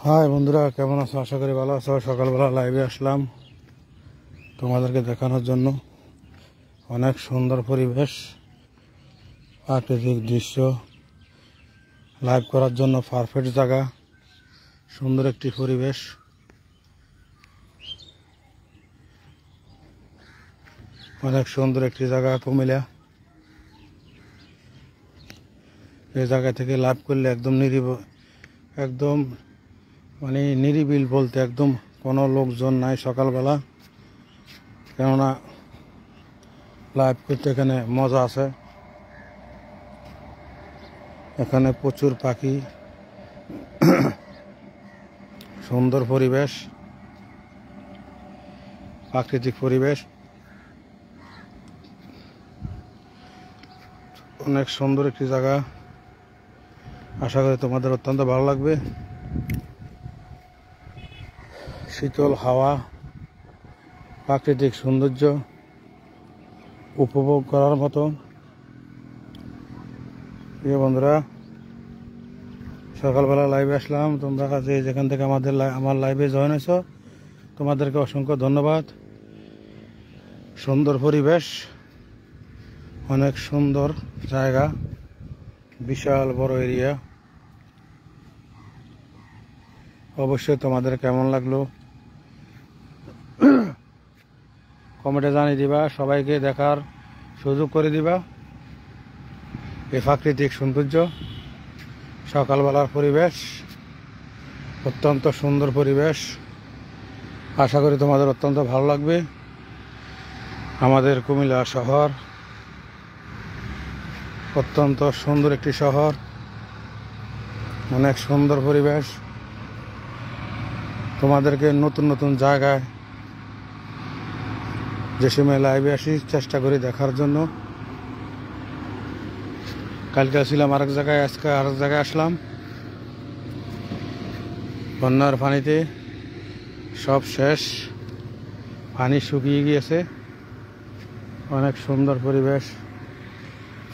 High বন্ধুরা, কেমন আছো? আশা করি ভালো আছো। সকালবেলা লাইভে আসলাম তোমাদেরকে দেখানোর জন্য। অনেক সুন্দর পরিবেশ, প্রাকৃতিক দৃশ্য, লাইভ করার জন্য পারফেক্ট জায়গা, সুন্দর একটি পরিবেশ। অনেক সুন্দর একটি জায়গা কুমিল্লা। এই জায়গা থেকে লাইভ করলে একদম একদম মানে নিরিবিল বলতে একদম কোনো লোকজন নাই সকালবেলা, কেননা লাইভ করতে এখানে মজা আছে। এখানে প্রচুর পাখি, সুন্দর পরিবেশ, প্রাকৃতিক পরিবেশ, অনেক সুন্দর একটি জায়গা। আশা করি তোমাদের অত্যন্ত ভালো লাগবে। শীতল হাওয়া, প্রাকৃতিক সৌন্দর্য উপভোগ করার মতো। প্রিয় বন্ধুরা, সকালবেলা লাইভে আসলাম। তোমরা কাছে যেখান থেকে আমার লাইভে জয়েন হয়েছো, তোমাদেরকে অসংখ্য ধন্যবাদ। সুন্দর পরিবেশ, অনেক সুন্দর জায়গা, বিশাল বড় এরিয়া। অবশ্যই তোমাদের কেমন লাগলো কমেন্টে জানিয়ে দিবা। সবাইকে দেখার সুযোগ করে দিবা এই প্রাকৃতিক সৌন্দর্য। সকালবেলার পরিবেশ অত্যন্ত সুন্দর পরিবেশ। আশা করি তোমাদের অত্যন্ত ভালো লাগবে। আমাদের কুমিল্লা শহর অত্যন্ত সুন্দর একটি শহর, অনেক সুন্দর পরিবেশ। তোমাদেরকে নতুন নতুন জায়গায় যে সময় লাইভে আসি চেষ্টা করি দেখার জন্য। কালকে ছিলাম আরেক জায়গায়, আজকে আরেক জায়গায় আসলাম। বন্যার পানিতে সব শেষ, পানি শুকিয়ে গিয়েছে। অনেক সুন্দর পরিবেশ,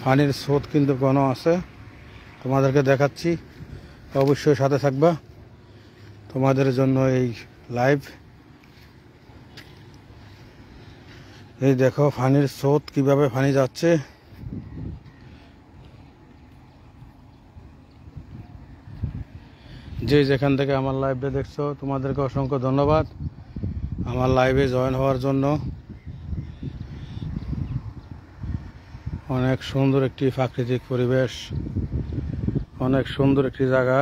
পানির স্রোত কিন্তু ঘন আছে। তোমাদেরকে দেখাচ্ছি, অবশ্যই সাথে থাকবা। তোমাদের জন্য এই লাইভ। এই দেখো পানির স্রোত কিভাবে পানি যাচ্ছে। যে যেখান থেকে আমার লাইভে দেখছো, তোমাদেরকে অসংখ্য ধন্যবাদ আমার লাইভে জয়েন হওয়ার জন্য। অনেক সুন্দর একটি প্রাকৃতিক পরিবেশ, অনেক সুন্দর একটি জায়গা।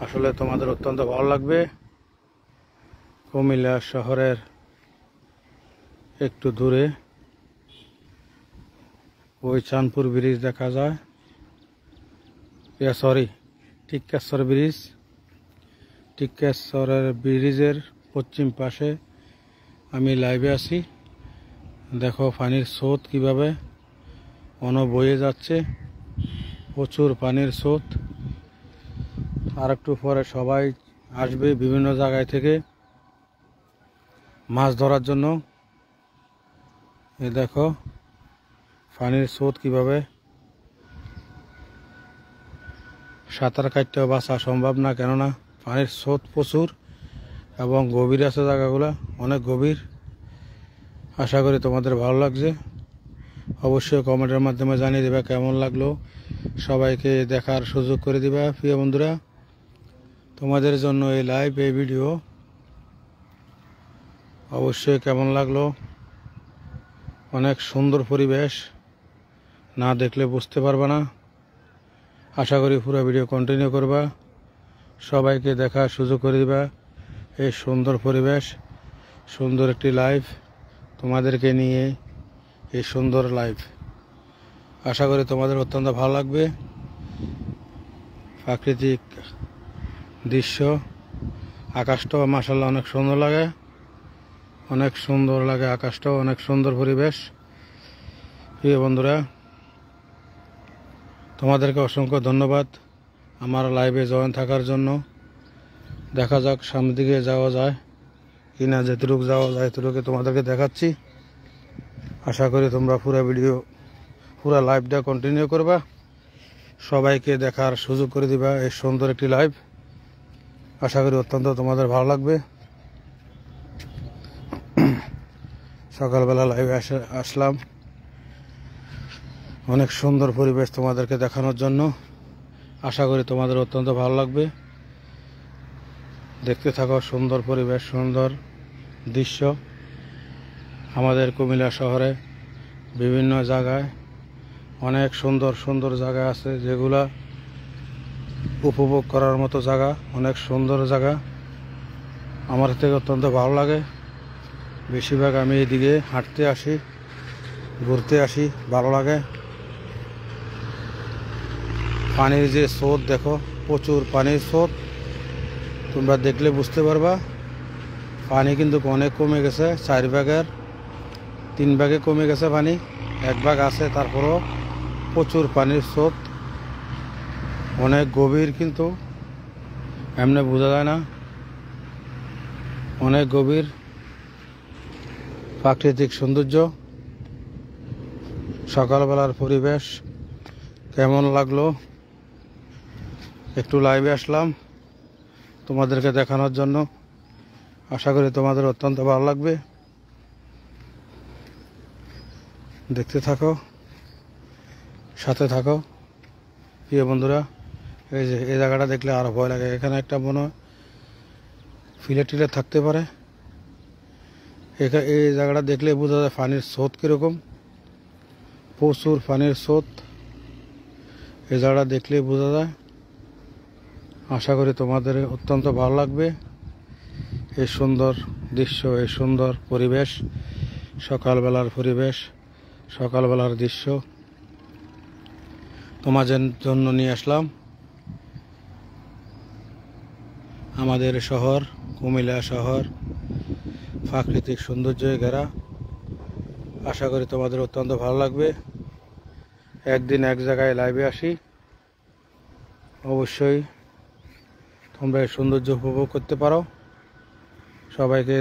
আসলে তোমাদের অত্যন্ত ভালো লাগবে। কুমিল্লা শহরের একটু দূরে ওই চাঁদপুর ব্রিজ দেখা যায়, টিক্কেশ্বর ব্রিজ। টিক্কেশ্বরের ব্রিজের পশ্চিম পাশে আমি লাইভে আছি। দেখো পানির স্রোত কিভাবে বয়ে যাচ্ছে, প্রচুর পানির স্রোত। আর একটু পরে সবাই আসবে বিভিন্ন জায়গায় থেকে মাছ ধরার জন্য। এ দেখো পানির স্রোত কিভাবে, সাঁতার কাটতেও বাঁচা সম্ভব না, কেননা পানির স্রোত প্রচুর এবং গভীর আছে জায়গাগুলো, অনেক গভীর। আশা করি তোমাদের ভালো লাগছে। অবশ্যই কমেন্টের মাধ্যমে জানিয়ে দেবে কেমন লাগলো। সবাইকে দেখার সুযোগ করে দিবা। প্রিয় বন্ধুরা, তোমাদের জন্য এই লাইভ, এই ভিডিও অবশ্যই কেমন লাগলো। অনেক সুন্দর পরিবেশ, না দেখলে বুঝতে পারবে না। আশা করি পুরো ভিডিও কন্টিনিউ করবা, সবাইকে দেখার সুযোগ করে দিবা এই সুন্দর পরিবেশ, সুন্দর একটি লাইভ তোমাদেরকে নিয়ে। এই সুন্দর লাইভ আশা করি তোমাদের অত্যন্ত ভালো লাগবে। প্রাকৃতিক দৃশ্য, আকাশটাও মাশাআল্লাহ অনেক সুন্দর লাগে, অনেক সুন্দর লাগে আকাশটাও, অনেক সুন্দর পরিবেশ। প্রিয় বন্ধুরা, তোমাদেরকে অসংখ্য ধন্যবাদ আমার লাইভে জয়েন থাকার জন্য। দেখা যাক সামনের দিকে যাওয়া যায় কিনা, যেটুকু যাওয়া যায় এতটুকু তোমাদেরকে দেখাচ্ছি। আশা করি তোমরা পুরো লাইভটা কন্টিনিউ করবা, সবাইকে দেখার সুযোগ করে দিবা এই সুন্দর একটি লাইভ। আশা করি অত্যন্ত তোমাদের ভালো লাগবে। সকালবেলা লাইভে আসলাম অনেক সুন্দর পরিবেশ তোমাদেরকে দেখানোর জন্য। আশা করি তোমাদের অত্যন্ত ভালো লাগবে। দেখতে থাকো সুন্দর পরিবেশ, সুন্দর দৃশ্য। আমাদের কুমিল্লা শহরে বিভিন্ন জায়গায় অনেক সুন্দর সুন্দর জায়গা আছে, যেগুলা উপভোগ করার মতো জায়গা, অনেক সুন্দর জায়গা। আমার থেকে অত্যন্ত ভালো লাগে। বেশিরভাগ আমি এদিকে হাঁটতে আসি, ঘুরতে আসি, ভালো লাগে। পানির যে স্রোত দেখো, প্রচুর পানির স্রোত, তোমরা দেখলে বুঝতে পারবা। পানি কিন্তু অনেক কমে গেছে, 4 ভাগের 3 ভাগে কমে গেছে পানি, 1 ভাগ আছে, তারপরও প্রচুর পানির স্রোত, অনেক গভীর, কিন্তু এমনি বোঝা যায় না, অনেক গভীর। প্রাকৃতিক সৌন্দর্য, সকালবেলার পরিবেশ কেমন লাগলো একটু লাইভে আসলাম তোমাদেরকে দেখানোর জন্য। আশা করি তোমাদের অত্যন্ত ভালো লাগবে। দেখতে থাকো, সাথে থাকো প্রিয় বন্ধুরা। এই যে এই জায়গাটা দেখলে আরো ভয় লাগে। এখানে একটা মনে হয় ফিলে টিলে থাকতে পারে। এই জায়গাটা দেখলে বোঝা যায় পানির স্রোত কীরকম, প্রচুর পানির স্রোত। এই জায়গাটা দেখলে বোঝা যায়। আশা করি তোমাদের অত্যন্ত ভালো লাগবে এই সুন্দর দৃশ্য, এই সুন্দর পরিবেশ, সকালবেলার পরিবেশ, সকালবেলার দৃশ্য তোমাদের জন্য নিয়ে আসলাম। আমাদের শহর কুমিল্লা শহর প্রাকৃতিক সৌন্দর্যে ঘেরা। আশা করি তোমাদের অত্যন্ত ভালো লাগবে। একদিন এক জায়গায় লাইভে আসি, অবশ্যই তোমরা এই সৌন্দর্য উপভোগ করতে পারো। সবাইকে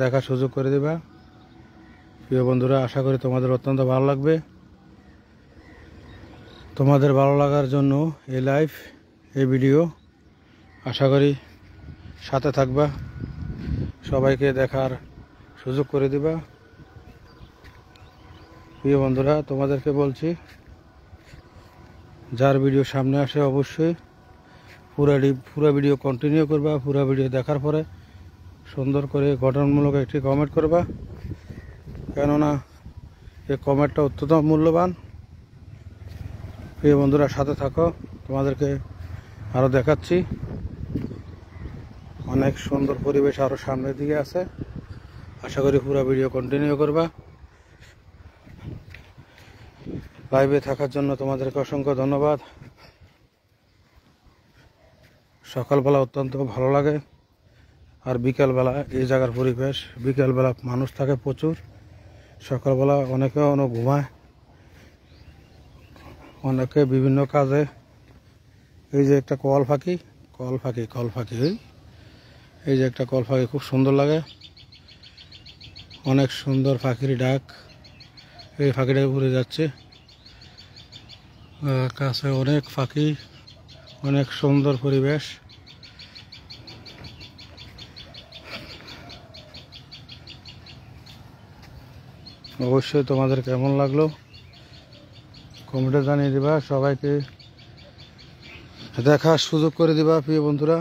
দেখার সুযোগ করে দেবা প্রিয় বন্ধুরা। আশা করি তোমাদের অত্যন্ত ভালো লাগবে। তোমাদের ভালো লাগার জন্য এই লাইভ, এই ভিডিও। আশা করি সাথে থাকবা, সবাইকে দেখার সুযোগ করে দিবা প্রিয় বন্ধুরা। তোমাদেরকে বলছি, যার ভিডিও সামনে আসে অবশ্যই পুরো ভিডিও কন্টিনিউ করবা। পুরো ভিডিও দেখার পরে সুন্দর করে গঠনমূলক একটি কমেন্ট করবা, কেননা এই কমেন্টটা অত্যন্ত মূল্যবান। প্রিয় বন্ধুরা সাথে থাকো, তোমাদেরকে আরও দেখাচ্ছি অনেক সুন্দর পরিবেশ আরও সামনের দিকে আছে। আশা করি পুরো ভিডিও কন্টিনিউ করবা। লাইভে থাকার জন্য তোমাদেরকে অসংখ্য ধন্যবাদ। সকালবেলা অত্যন্ত ভালো লাগে, আর বিকালবেলা এই জায়গার পরিবেশ, বিকালবেলা মানুষ থাকে প্রচুর। সকালবেলা অনেকে ঘুমায়, অনেকে বিভিন্ন কাজে। এই যে একটা কল পাখি, এই যে একটা কল পাখি, খুব সুন্দর লাগে, অনেক সুন্দর পাখির ডাক। এই পাখিটা উড়ে যাচ্ছে, কাছে অনেক পাখি, অনেক সুন্দর পরিবেশ। অবশ্যই তোমাদের কেমন লাগলো কমেন্টে জানিয়ে দিবা, সবাইকে দেখার সুযোগ করে দিবা প্রিয় বন্ধুরা।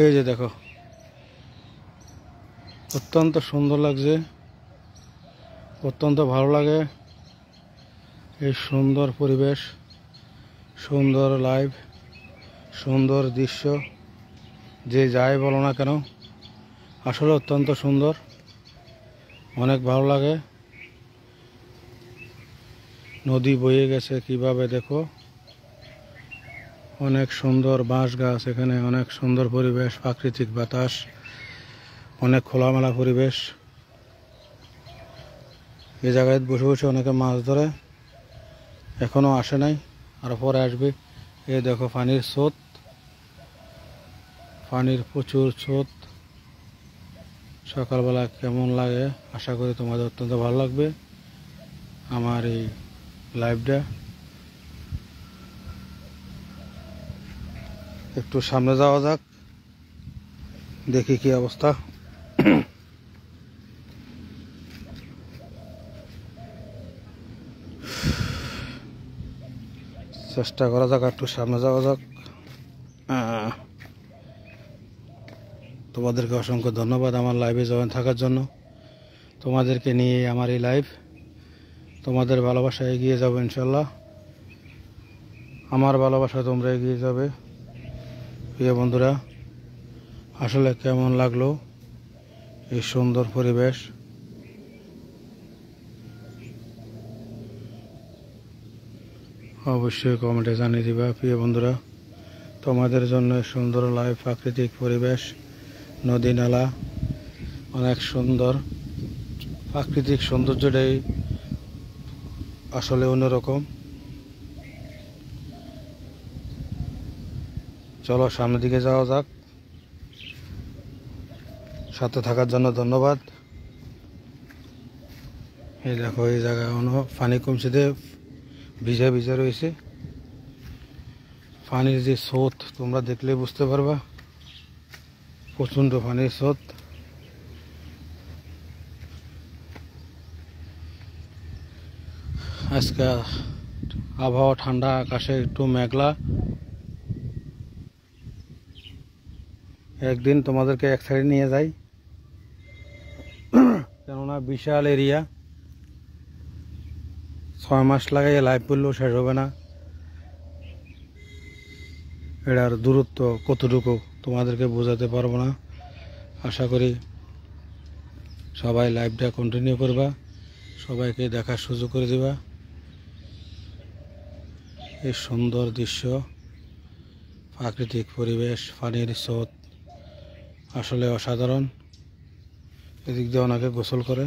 এই যে দেখো, অত্যন্ত সুন্দর লাগছে, অত্যন্ত ভালো লাগে এই সুন্দর পরিবেশ, সুন্দর লাইভ, সুন্দর দৃশ্য। যে যাই বলো না কেন, আসলে অত্যন্ত সুন্দর, অনেক ভালো লাগে। নদী বয়ে গেছে কিভাবে দেখো, অনেক সুন্দর বাঁশ গাছ, এখানে অনেক সুন্দর পরিবেশ, প্রাকৃতিক বাতাস, অনেক খোলামেলা পরিবেশ। এই জায়গায় বসে বসে অনেকে মাছ ধরে, এখনো আসে নাই, আর পরে আসবে। এই দেখো পানির স্রোত, পানির প্রচুর স্রোত। সকালবেলা কেমন লাগে, আশা করি তোমাদের অত্যন্ত ভালো লাগবে আমার এই লাইভটা। একটু সামনে যাওয়া যাক। দেখি কি অবস্থা। চেষ্টা করা যাক একটু সামনে যাওয়া যাক। তোমাদেরকে অসংখ্য ধন্যবাদ আমার লাইভে জয়েন থাকার জন্য। তোমাদেরকে নিয়ে আমার এই লাইভ, তোমাদের ভালোবাসা এগিয়ে যাবে ইনশাল্লাহ। আমার ভালোবাসা তোমরা এগিয়ে যাবে। প্রিয় বন্ধুরা, আসলে কেমন লাগলো এই সুন্দর পরিবেশ? অবশ্যই কমেন্টে জানিয়ে দিবা। প্রিয় বন্ধুরা, তোমাদের জন্য সুন্দর লাইভ, প্রাকৃতিক পরিবেশ, নদী নালা, অনেক সুন্দর প্রাকৃতিক সৌন্দর্যটাই আসলে অন্যরকম। চলো সামনের দিকে যাওয়া যাক। সাথে থাকার জন্য ধন্যবাদ। এই দেখো, এই জায়গায় পানি কমছে, ভিজা ভিজা রয়েছে। পানির যে স্রোত তোমরা দেখলে বুঝতে পারবা, প্রচণ্ড পানির স্রোত। আজকে আবহাওয়া ঠান্ডা, আকাশে একটু মেঘলা। একদিন তোমাদেরকে এক সাইডে নিয়ে যাই, কেননা বিশাল এরিয়া, 6 মাস লাগাই লাইভ করলেও শেষ হবে না। এটার দূরত্ব কতটুকু তোমাদেরকে বোঝাতে পারবো না। আশা করি সবাই লাইভটা কন্টিনিউ করবা, সবাইকে দেখার সুযোগ করে দিবা। এই সুন্দর দৃশ্য, প্রাকৃতিক পরিবেশ, পানির স্রোত আসলে অসাধারণ। এদিক দিয়ে অনেকে গোসল করে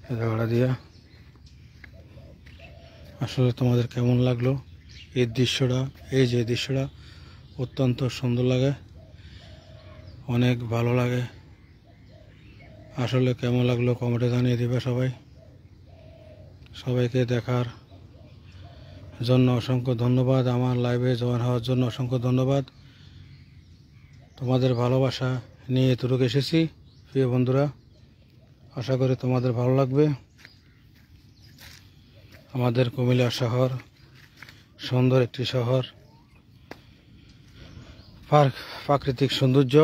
এই জায়গাটা দিয়া। আসলে তোমাদের কেমন লাগলো এই দৃশ্যটা? এই যে দৃশ্যটা অত্যন্ত সুন্দর লাগে, অনেক ভালো লাগে। আসলে কেমন লাগলো কমেন্টে জানিয়ে দিবে সবাই। সবাইকে দেখার জন্য অসংখ্য ধন্যবাদ, আমার লাইভে জয়েন হওয়ার জন্য অসংখ্য ধন্যবাদ। তোমাদের ভালোবাসা নিয়ে এতটুকু এসেছি। প্রিয় বন্ধুরা, আশা করি তোমাদের ভালো লাগবে। আমাদের কুমিল্লা শহর সুন্দর একটি শহর, প্রাকৃতিক সৌন্দর্য,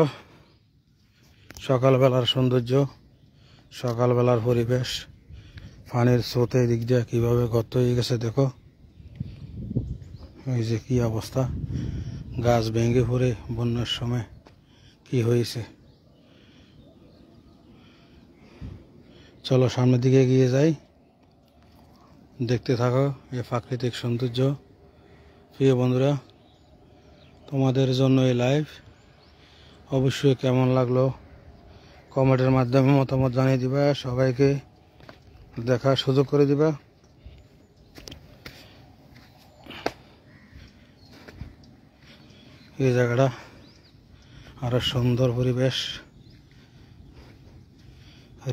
সকালবেলার সৌন্দর্য, সকালবেলার পরিবেশ, পানির স্রোতে দিক দিয়ে কীভাবে গর্ত হয়ে গেছে দেখো। এই যে কি অবস্থা, গাছ ভেঙে পড়ে বন্যার সময় কি হয়েছে। চলো সামনের দিকে এগিয়ে যাই, দেখতে থাকো এই প্রাকৃতিক সৌন্দর্য। প্রিয় বন্ধুরা, তোমাদের জন্য এই লাইভ। অবশ্যই কেমন লাগলো কমেন্টের মাধ্যমে মতামত জানিয়ে দিবা, সবাইকে দেখার সুযোগ করে দিবা। এই জায়গাটা আরো সুন্দর পরিবেশ,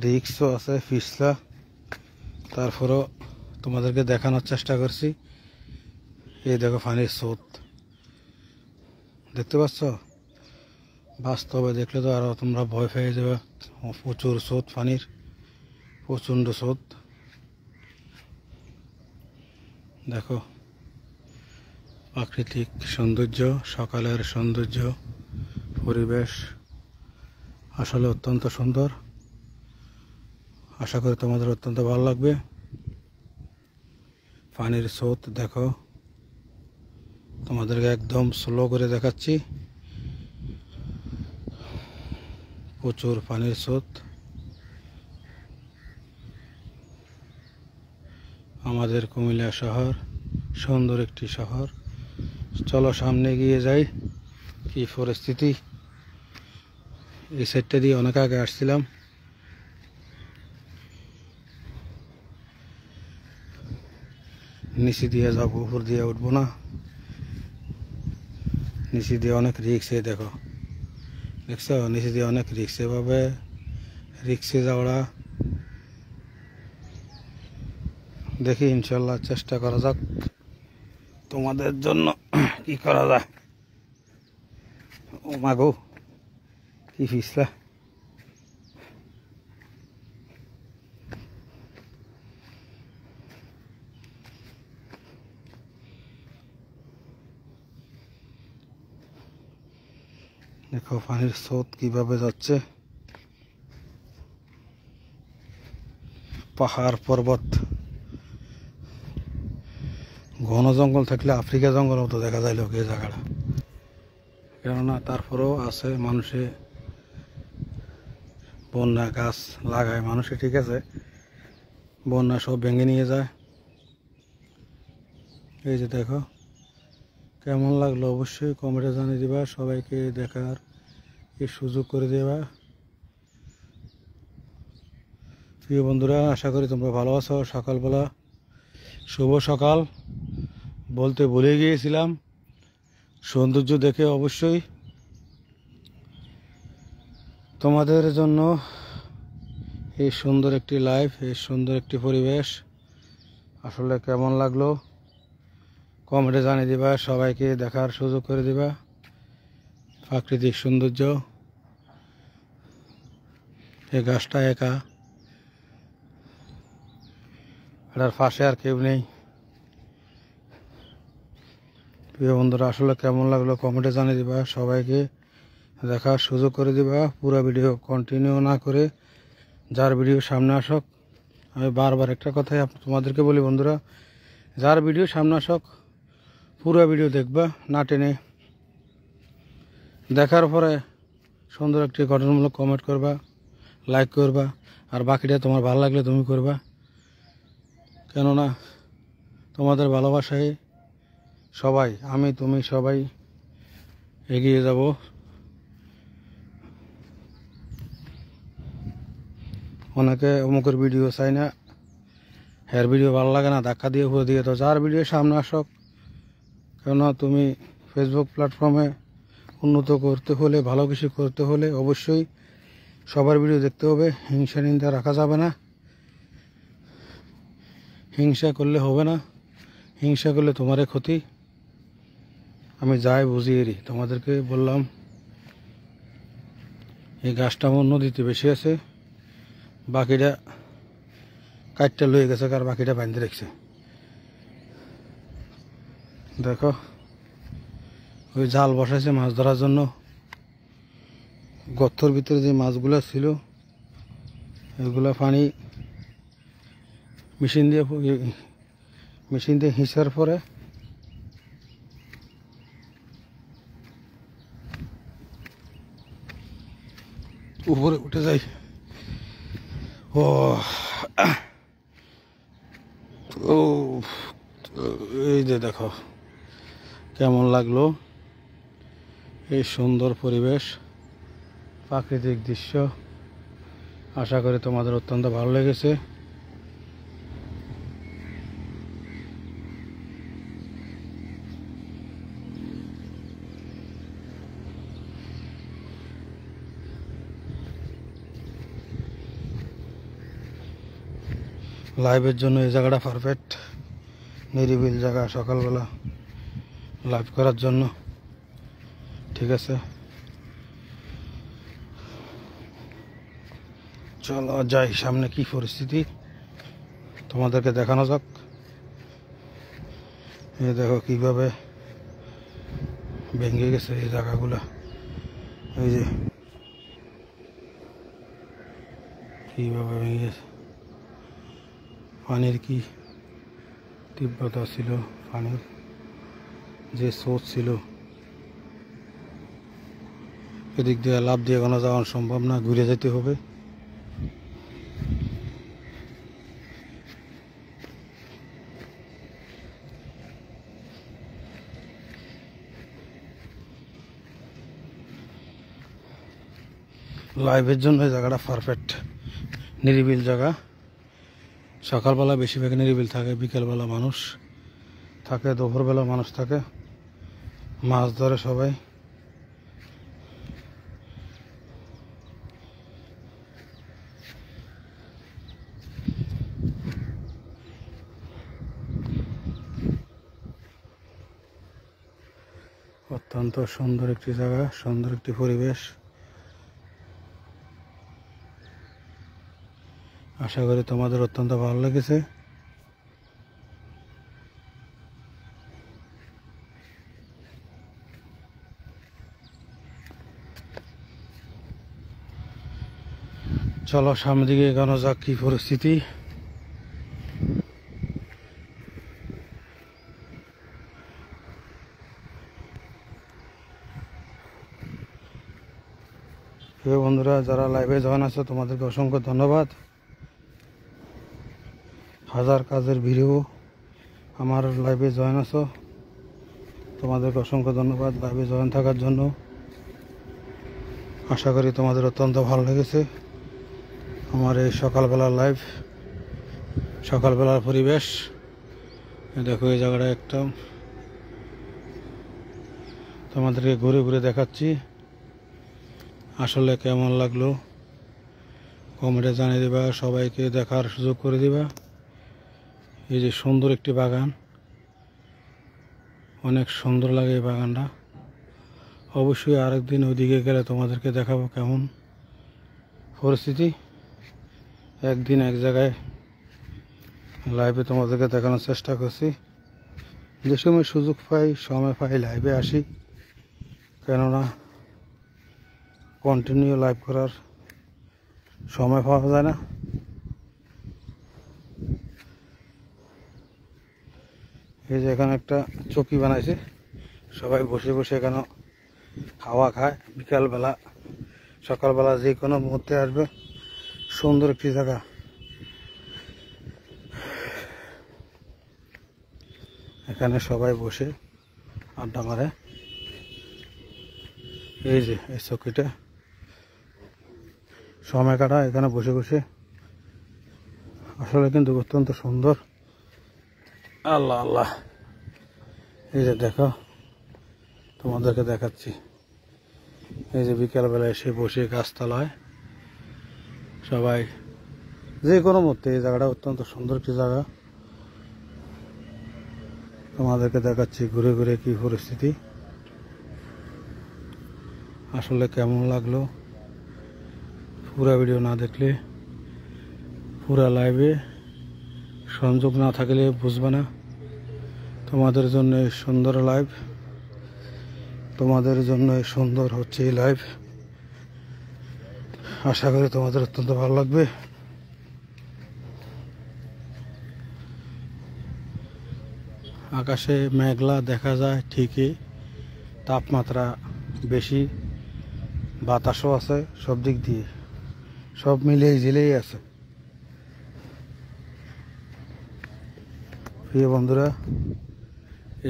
রিক্সও আছে পিছলা, তারপরও তোমাদেরকে দেখানোর চেষ্টা করছি। এই দেখো পানির স্রোত দেখতে পাচ্ছ, বাস্তবে দেখলে তো আরো তোমরা ভয় পেয়ে যাবে। প্রচুর স্রোত, পানির প্রচণ্ড স্রোত। দেখো প্রাকৃতিক সৌন্দর্য, সকালের সৌন্দর্য, পরিবেশ আসলে অত্যন্ত সুন্দর। আশা করি তোমাদের অত্যন্ত ভালো লাগবে। পানির স্রোত দেখো, তোমাদেরকে একদম স্লো করে দেখাচ্ছি। প্রচুর পানির স্রোত। আমাদের কুমিল্লা শহর সুন্দর একটি শহর। চলো সামনে গিয়ে যাই। কি পরিস্থিতি, এই সাইডটা দিয়ে অনেক আগে আসছিলাম। নিচে দিয়ে যাবো, উপর দিয়ে উঠবো না। নিচে দিয়ে অনেক রিক্স, দেখো দেখছো, নিচে দিয়ে অনেক রিক্স। এভাবে রিক্সে যাওয়া দেখি, ইনশাল্লাহ চেষ্টা করা যাক তোমাদের জন্য কি করা যায়। ও মাগো, কি পিছলা দেখো পানির স্রোত কিভাবে যাচ্ছে, পাহাড় পর্বত, ঘন জঙ্গল থাকলে আফ্রিকা জঙ্গল মতো দেখা যায় লোক এই জায়গাটা। কেননা তারপরেও আছে মানুষে বন্যা গাছ লাগায় মানুষে, ঠিক আছে, বন্যা সব ভেঙে নিয়ে যায়। এই যে দেখো কেমন লাগলো অবশ্যই কমেন্টে জানিয়ে দিবা, সবাইকে দেখার এই সুযোগ করে দেবা। প্রিয় বন্ধুরা, আশা করি তোমরা ভালো আছো। সকালবেলা শুভ সকাল বলতে ভুলে গিয়েছিলাম, সৌন্দর্য দেখে অবশ্যই তোমাদের জন্য এই সুন্দর একটি লাইফ, এই সুন্দর একটি পরিবেশ আসলে কেমন লাগলো কমেন্টে জানিয়ে দিবা, সবাইকে দেখার সুযোগ করে দিবা। প্রাকৃতিক সৌন্দর্য, এই গাছটা একা, এটার পাশে আর কেউ নেই। প্রিয় বন্ধুরা, আসলে কেমন লাগলো কমেন্টে জানিয়ে দিবা, সবাইকে দেখার সুযোগ করে দিবা। পুরো ভিডিও কন্টিনিউ না করে যার ভিডিও সামনে আসক, আমি বারবার একটা কথাই তোমাদেরকে বলি বন্ধুরা, যার ভিডিও সামনে আসক পুরো ভিডিও দেখবা, না টেনে। দেখার পরে সুন্দর একটি গঠনমূলক কমেন্ট করবা, লাইক করবা, আর বাকিটা তোমার ভালো লাগলে তুমি করবা। কেননা তোমাদের ভালোবাসায় সবাই, আমি তুমি সবাই এগিয়ে যাব। অনেকে অমুকের ভিডিও চাই না, হের ভিডিও ভালো লাগে না, ধাক্কা দিয়ে ঘুরে দিয়ে। তো যার ভিডিও সামনে আসক, কেননা তুমি ফেসবুক প্ল্যাটফর্মে উন্নত করতে হলে, ভালো কিছু করতে হলে অবশ্যই সবার ভিডিও দেখতে হবে। হিংসা নিন্দা রাখা যাবে না, হিংসা করলে হবে না, হিংসা করলে তোমারই ক্ষতি। আমি যাই বুঝিয়ে দিই তোমাদেরকে বললাম, এই গাছটা আমার নদীতে বেশি আছে, বাকিটা কাঠটা লয়ে গেছে, আর বাকিটা বাঁধতে রেখেছে। দেখো ওই জাল বসাইছে মাছ ধরার জন্য, গর্তর ভিতরে যে মাছগুলো ছিল এগুলো পানি মেশিন দিয়ে হিঁচার পরে উপরে উঠে যায়। ও এই যে দেখো কেমন লাগলো এই সুন্দর পরিবেশ, প্রাকৃতিক দৃশ্য। আশা করি তোমাদের অত্যন্ত ভালো লেগেছে। লাইভের জন্য এই জায়গাটা পারফেক্ট, নিরিবিল জায়গা, সকালবেলা লাইভ করার জন্য। ঠিক আছে, চলো যাই সামনে কি পরিস্থিতি তোমাদেরকে দেখানো যাক। এই দেখো কিভাবে ভেঙে গেছে এই জায়গাগুলা, এই যে কিভাবে ভেঙে গেছে। পানির কি তীব্রতা ছিল, পানির যে স্রোত ছিল, এদিক দিয়ে লাভ দিয়ে কোনো যাওয়া সম্ভব না, ঘুরে যেতে হবে। লাইভের জন্য এই জায়গাটা পারফেক্ট, নিরিবিল জায়গা। সকালবেলা বেশিরভাগ নিরিবিল থাকে, বিকেলবেলা মানুষ থাকে, দুপুরবেলা মানুষ থাকে, মাছ ধরে সবাই। অত্যন্ত সুন্দর একটি জায়গা, সুন্দর একটি পরিবেশ। আশা করি তোমাদের অত্যন্ত ভালো লেগেছে। চলো সামনের দিকে এগোনো যাক। কি পরিস্থিতি, প্রিয় বন্ধুরা যারা লাইভে জয়েন আছো তোমাদেরকে অসংখ্য ধন্যবাদ। হাজার কাজের ভিডিও আমার লাইভে জয়েন আছো, তোমাদেরকে অসংখ্য ধন্যবাদ লাইভে জয়েন থাকার জন্য। আশা করি তোমাদের অত্যন্ত ভালো লেগেছে আমার এই সকালবেলার লাইভ, সকালবেলার পরিবেশ। দেখো এই জায়গাটা একদম তোমাদেরকে ঘুরে ঘুরে দেখাচ্ছি। আসলে কেমন লাগলো কমেন্টে জানিয়ে দিবা, সবাইকে দেখার সুযোগ করে দিবা। এই যে সুন্দর একটি বাগান, অনেক সুন্দর লাগে এই বাগানটা। অবশ্যই আরেকদিন ওইদিকে গেলে তোমাদেরকে দেখাবো কেমন পরিস্থিতি। একদিন এক জায়গায় লাইভে তোমাদেরকে দেখানোর চেষ্টা করছি। যে সময় সুযোগ পাই, সময় পাই লাইভে আসি, কেননা কন্টিনিউ লাইভ করার সময় পাওয়া যায় না। এই যে এখানে একটা চৌকি বানাইছে, সবাই বসে বসে এখানে হাওয়া খায়। বিকালবেলা সকালবেলা যে কোনো মুহূর্তে আসবে, সুন্দর একটি জায়গা। এখানে সবাই বসে আড্ডা মারে। এই যে এই চৌকিটা সময় কাটা এখানে বসে বসে, আসলে কিন্তু অত্যন্ত সুন্দর। আল্লাহ আল্লাহ, এই যে দেখো তোমাদেরকে দেখাচ্ছি। এই যে বিকালবেলা এসে বসে গাছতলায় সবাই যে কোনো মুহূর্তে, এই জায়গাটা অত্যন্ত সুন্দর একটি জায়গা। তোমাদেরকে দেখাচ্ছি ঘুরে ঘুরে কি পরিস্থিতি। আসলে কেমন লাগলো পুরা ভিডিও না দেখলে, পুরা লাইভে সংযোগ না থাকলে বুঝবে না। তোমাদের জন্য সুন্দর লাইভ, তোমাদের জন্য সুন্দর হচ্ছে এই লাইভ। আশা করি তোমাদের অত্যন্ত ভালো লাগবে। আকাশে মেঘলা দেখা যায় ঠিকই, তাপমাত্রা বেশি, বাতাসও আছে, সব দিক দিয়ে সব মিলিয়ে ঝিলেই আছে। প্রিয় বন্ধুরা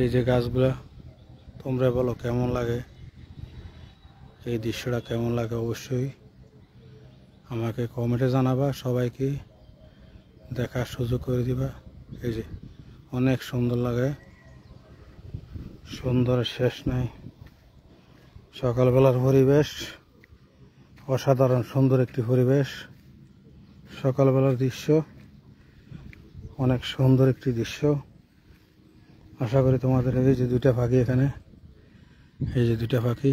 এই যে গাছগুলা, তোমরা বলো কেমন লাগে, এই দৃশ্যটা কেমন লাগে অবশ্যই আমাকে কমেন্টে জানাবা, সবাইকে দেখার সুযোগ করে দিবা। এই যে অনেক সুন্দর লাগে, সুন্দর শেষ নাই। সকালবেলার পরিবেশ অসাধারণ সুন্দর একটি পরিবেশ, সকালবেলার দৃশ্য অনেক সুন্দর একটি দৃশ্য। আশা করি তোমাদের এই যে দুইটা পাখি, এখানে এই যে দুইটা পাখি,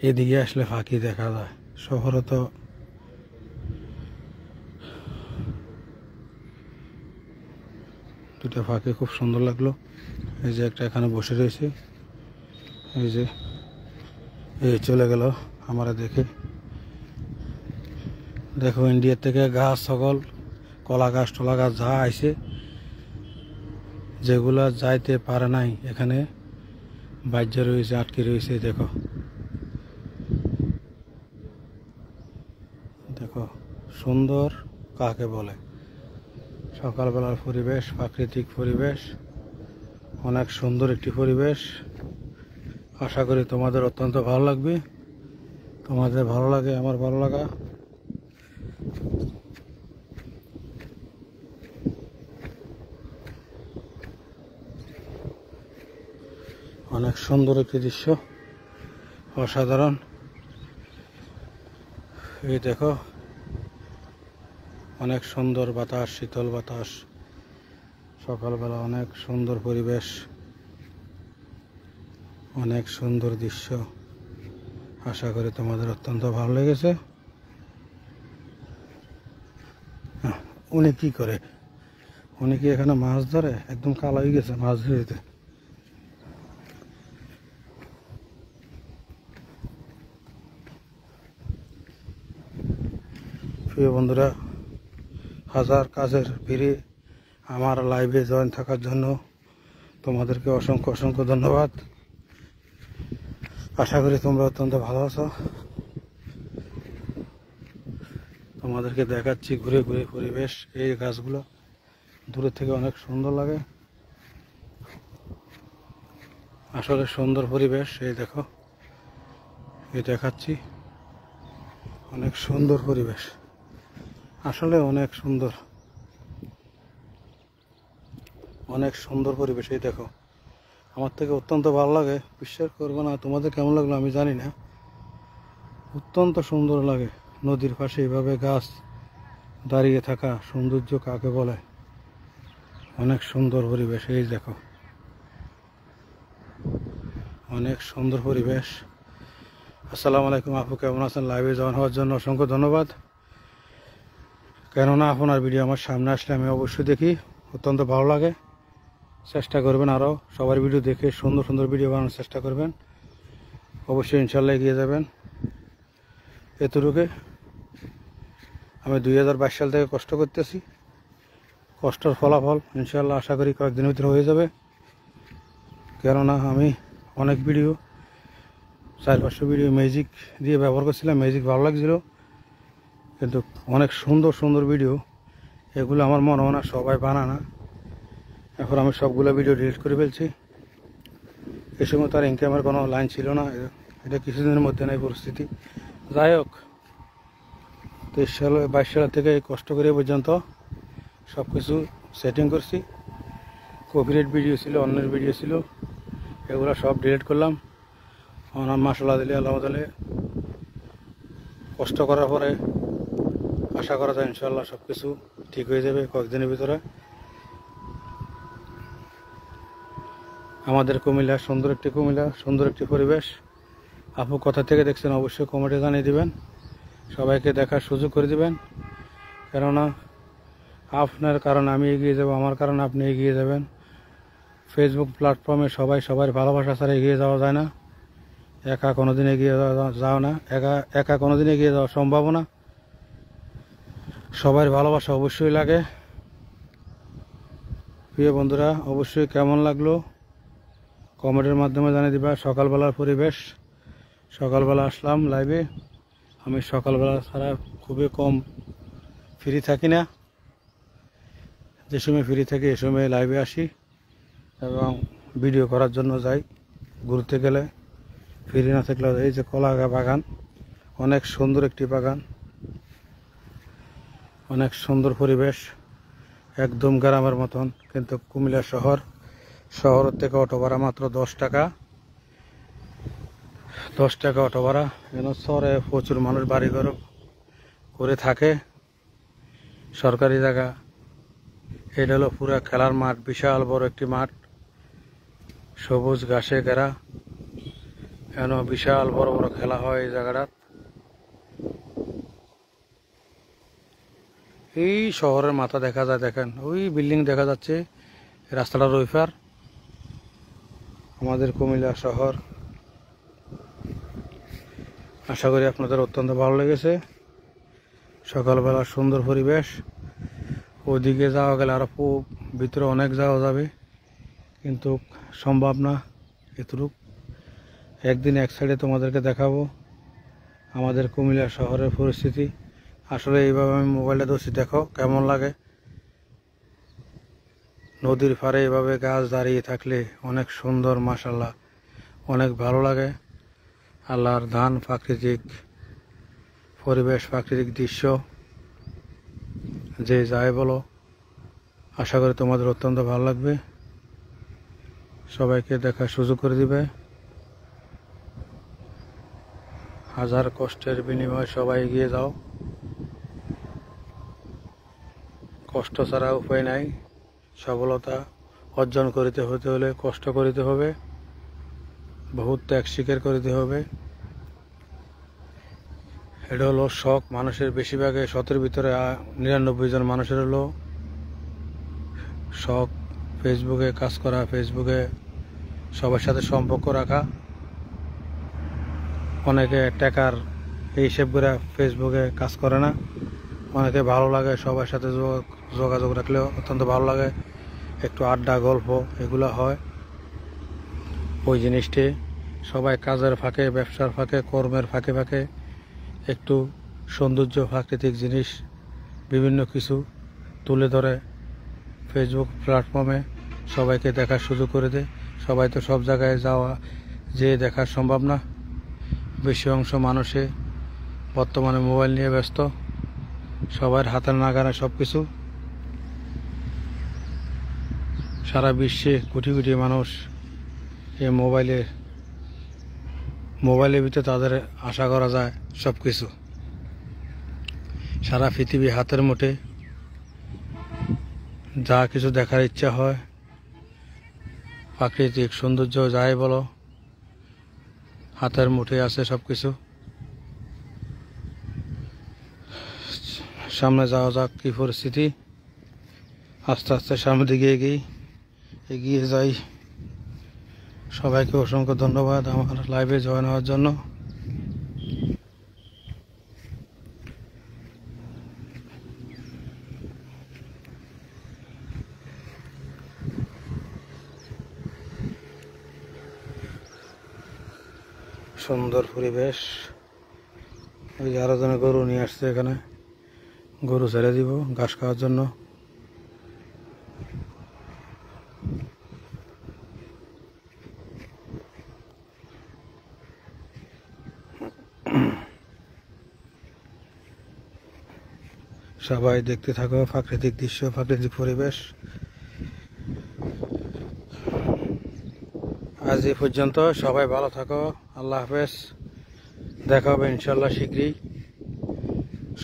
এদিকে আসলে পাখি দেখা যায়, শহরে তো দুটা পাখি খুব সুন্দর লাগলো। এই যে একটা এখানে বসে রয়েছে, এই যে এই চলে গেল আমরা দেখে। দেখো ইন্ডিয়া থেকে গাছ সকল কলা গাছ টলা গাছ যা আইছে, যেগুলা যাইতে পারে নাই এখানে বাজ্য রয়েছে, আটকে রয়েছে। দেখো দেখো সুন্দর কাকে বলে, সকালবেলার পরিবেশ, প্রাকৃতিক পরিবেশ, অনেক সুন্দর একটি পরিবেশ। আশা করি তোমাদের অত্যন্ত ভালো লাগবে। তোমাদের ভালো লাগে আমার ভালো লাগা। অনেক সুন্দর একটি দৃশ্য, অসাধারণ। এই দেখো অনেক সুন্দর বাতাস, শীতল বাতাস, সকালবেলা অনেক সুন্দর পরিবেশ, অনেক সুন্দর দৃশ্য। আশা করি তোমাদের অত্যন্ত ভালো লেগেছে। উনি কি করে? উনি কি এখানে মাছ ধরে? একদম কালো হয়ে গেছে মাছ ধরতে। প্রিয় বন্ধুরা, হাজার কাজের ভিড়ে আমার লাইভে জয়েন থাকার জন্য তোমাদেরকে অসংখ্য অসংখ্য ধন্যবাদ। আশা করি তোমরা অত্যন্ত ভালো আছো। তোমাদেরকে দেখাচ্ছি ঘুরে ঘুরে পরিবেশ। এই গাছগুলো দূরের থেকে অনেক সুন্দর লাগে, আসলে সুন্দর পরিবেশ। এই দেখো, এই দেখাচ্ছি, অনেক সুন্দর পরিবেশ, আসলে অনেক সুন্দর, অনেক সুন্দর পরিবেশ। এই দেখো, আমার থেকে অত্যন্ত ভালো লাগে। বিশ্বাস করবো না, তোমাদের কেমন লাগলো আমি জানি না, অত্যন্ত সুন্দর লাগে। নদীর পাশে এইভাবে গাছ দাঁড়িয়ে থাকা সৌন্দর্য কাকে বলে? অনেক সুন্দর পরিবেশ। এই দেখো, অনেক সুন্দর পরিবেশ। আসসালামু আলাইকুম আপু, কেমন আছেন? লাইভে জয়েন হওয়ার জন্য অসংখ্য ধন্যবাদ। কেননা আপনার ভিডিও আমার সামনে আসলে আমি অবশ্যই দেখি, অত্যন্ত ভালো লাগে। চেষ্টা করবেন আরও সবার ভিডিও দেখে সুন্দর সুন্দর ভিডিও বানানোর চেষ্টা করবেন, অবশ্যই ইনশাল্লাহ এগিয়ে যাবেন। এতটুকু আমি 2022 সাল থেকে কষ্ট করতেছি, কষ্টের ফলাফল ইনশাল্লাহ আশা করি কয়েকদিনের ভিতরে হয়ে যাবে। কেননা আমি অনেক ভিডিও 400-500 ভিডিও ম্যাজিক দিয়ে ব্যবহার করছিলাম, ম্যাজিক ভালো লাগছিল, কিন্তু অনেক সুন্দর সুন্দর ভিডিও, এগুলো আমার মনে হয় না সবাই বানানা। এখন আমি সবগুলো ভিডিও ডিলিট করে ফেলছি। এই সময় তার ইনকামের কোনো লাইন ছিল না, এটা কিছুদিনের মধ্যে নাই পরিস্থিতি। যাই হোক, 23 সাল থেকে কষ্ট করে পর্যন্ত সব কিছু সেটিং করছি। কপিরাইট ভিডিও ছিল, অন্যের ভিডিও ছিল, এগুলো সব ডিলিট করলাম। আমার মাসাল্লাহ দিলে আল্লাহ দিলে কষ্ট করার পরে আশা করা যায় ইনশাল্লাহ সব কিছু ঠিক হয়ে যাবে কয়েকদিনের ভিতরে। আমাদের কুমিল্লা সুন্দর একটি কুমিল্লা, সুন্দর একটি পরিবেশ। আপু কোথা থেকে দেখছেন অবশ্যই কমেন্টে জানিয়ে দিবেন, সবাইকে দেখার সুযোগ করে দিবেন। কেননা আপনার কারণে আমি এগিয়ে যাব, আমার কারণে আপনি এগিয়ে যাবেন। ফেসবুক প্ল্যাটফর্মে সবাই সবার ভালোবাসা ছাড়া এগিয়ে যাওয়া যায় না, একা কোনোদিন এগিয়ে যাওয়া না, একা কোনোদিন এগিয়ে যাওয়া সম্ভব না। সবার ভালোবাসা অবশ্যই লাগে। প্রিয় বন্ধুরা, অবশ্যই কেমন লাগলো কমেন্টের মাধ্যমে জানিয়ে দিবা। সকালবেলার পরিবেশ, সকালবেলা আসলাম লাইভে। আমি সকালবেলা ছাড়া খুবই কম ফ্রি থাকি না, যে সময় ফ্রি থাকি এ সময় লাইভে আসি এবং ভিডিও করার জন্য যাই। ঘুরতে গেলে ফ্রি না থাকলে, এই যে কলা বাগান, অনেক সুন্দর একটি বাগান, অনেক সুন্দর পরিবেশ, একদম গ্রামের মতন। কিন্তু কুমিল্লা শহর থেকে অটো ভাড়া মাত্র 10 টাকা, 10 টাকা অটো ভাড়া। যেন শহরে প্রচুর মানুষ বাড়িঘর করে থাকে, সরকারি জায়গা। এটা হলো পুরা খেলার মাঠ, বিশাল বড় একটি মাঠ, সবুজ ঘাসে ঘেরা। কেন বিশাল বড় বড় খেলা হয় এই জায়গাটা। এই শহরের মাথা দেখা যায়, দেখেন ওই বিল্ডিং দেখা যাচ্ছে, রাস্তাটা রইফার। আমাদের কুমিল্লা শহর। আশা করি আপনাদের অত্যন্ত ভালো লেগেছে। সকালবেলা সুন্দর পরিবেশ। ওদিকে যাওয়া গেলে আরো ভিতরে অনেক যাওয়া যাবে, কিন্তু সম্ভব না এতটুক। একদিন এক সাইডে তোমাদেরকে দেখাবো আমাদের কুমিল্লা শহরের পরিস্থিতি। আসলে এইভাবে আমি মোবাইলটা ধরছি, দেখো কেমন লাগে। নদীর পাড়ে এভাবে গাছ দাঁড়িয়ে থাকলে অনেক সুন্দর, মাশাআল্লাহ অনেক ভালো লাগে। আল্লাহর দান, প্রাকৃতিক পরিবেশ, প্রাকৃতিক দৃশ্য, যে যাই বলো, আশা করি তোমাদের অত্যন্ত ভালো লাগবে। সবাইকে দেখার সুযোগ করে দিবে। হাজার কষ্টের বিনিময়ে সবাই এগিয়ে যাও, কষ্ট ছাড়া উপায় নাই। সফলতা অর্জন করিতে হতে হলে কষ্ট করিতে হবে, বহুত ত্যাগ স্বীকার করিতে হবে। এটা হলো শখ মানুষের, বেশিরভাগে 100-এর ভিতরে 99 জন মানুষের হলো শখ ফেসবুকে কাজ করা, ফেসবুকে সবার সাথে সম্পর্ক রাখা। অনেকে টাকার হিসেব করে ফেসবুকে কাজ করে না, অনেকে ভালো লাগে সবার সাথে যোগাযোগ রাখলে অত্যন্ত ভালো লাগে, একটু আড্ডা গল্প এগুলো হয়। ওই জিনিসটি সবাই কাজের ফাঁকে, ব্যবসার ফাঁকে, কর্মের ফাঁকে ফাঁকে একটু সৌন্দর্য, প্রাকৃতিক জিনিস বিভিন্ন কিছু তুলে ধরে ফেসবুক প্ল্যাটফর্মে সবাইকে দেখার সুযোগ করে দেয়। সবাই তো সব জায়গায় যেয়ে দেখা সম্ভব না। বেশি অংশ মানুষে বর্তমানে মোবাইল নিয়ে ব্যস্ত, সবার হাতের নাগালে সব কিছু। সারা বিশ্বে কোটি কোটি মানুষ এই মোবাইলের ভিতরে তাদের আশা করা যায় সব কিছু। সারা পৃথিবী হাতের মুঠে, যা কিছু দেখার ইচ্ছা হয়, প্রাকৃতিক সৌন্দর্য যাই বলো, হাতের মুঠে আছে সব কিছু। সামনে যাওয়া যাক কি পরিস্থিতি, আস্তে আস্তে সামনের দিকে এগিয়ে যাই। সবাইকে অসংখ্য ধন্যবাদ আমার লাইভে জয়েন হওয়ার জন্য। সুন্দর পরিবেশ। ওই যে আরো জনে গরু নিয়ে আসছে, এখানে গরু ছেড়ে দিব ঘাস খাওয়ার জন্য। সবাই দেখতে থাকো প্রাকৃতিক দৃশ্য, প্রাকৃতিক পরিবেশ। আজ এই পর্যন্ত, সবাই ভালো থাকো, আল্লাহ হাফেজ, দেখা হবে ইনশাল্লাহ শীঘ্রই।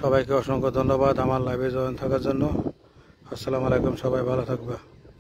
সবাইকে অসংখ্য ধন্যবাদ আমার লাইভে জয়েন থাকার জন্য। আসসালামু আলাইকুম, সবাই ভালো থাকবে।